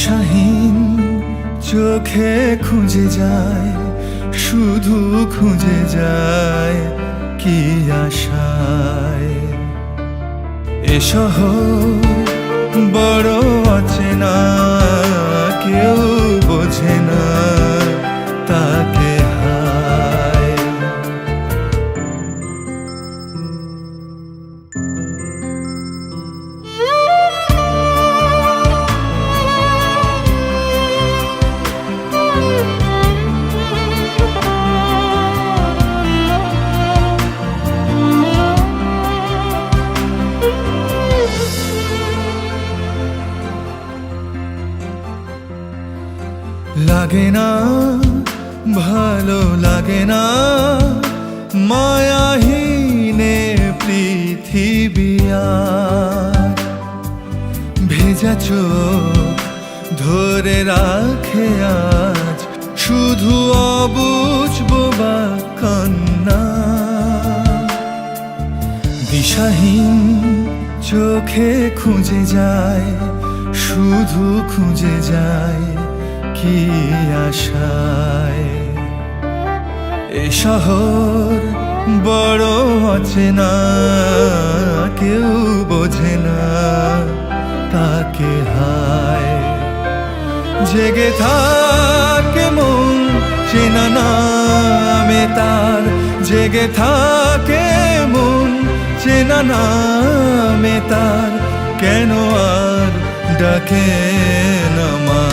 দিশাহীন চোখে খুঁজে যায়, শুধু খুঁজে যায় কি আশায়। এ শহর বড় অচেনা, কেউ বোঝে না তাকে হায়। লাগে না, ভালো লাগে না, মায়াহীনে পৃথিবী আর। ভেজা চোখ ধরে রাখে আজ শুধু অবুঝ বোবা কান্না। দিশাহীন চোখে খুঁজে যায়, শুধু খুঁজে যায় কি আশায়। এ শহর বড় অচেনা, কেউ বোঝে না তাকে হায়। জেগে থাকে মন চেনা নামে তার, জেগে থাকে মন চেনা নামে তার, কেন আর ডাকে না মা।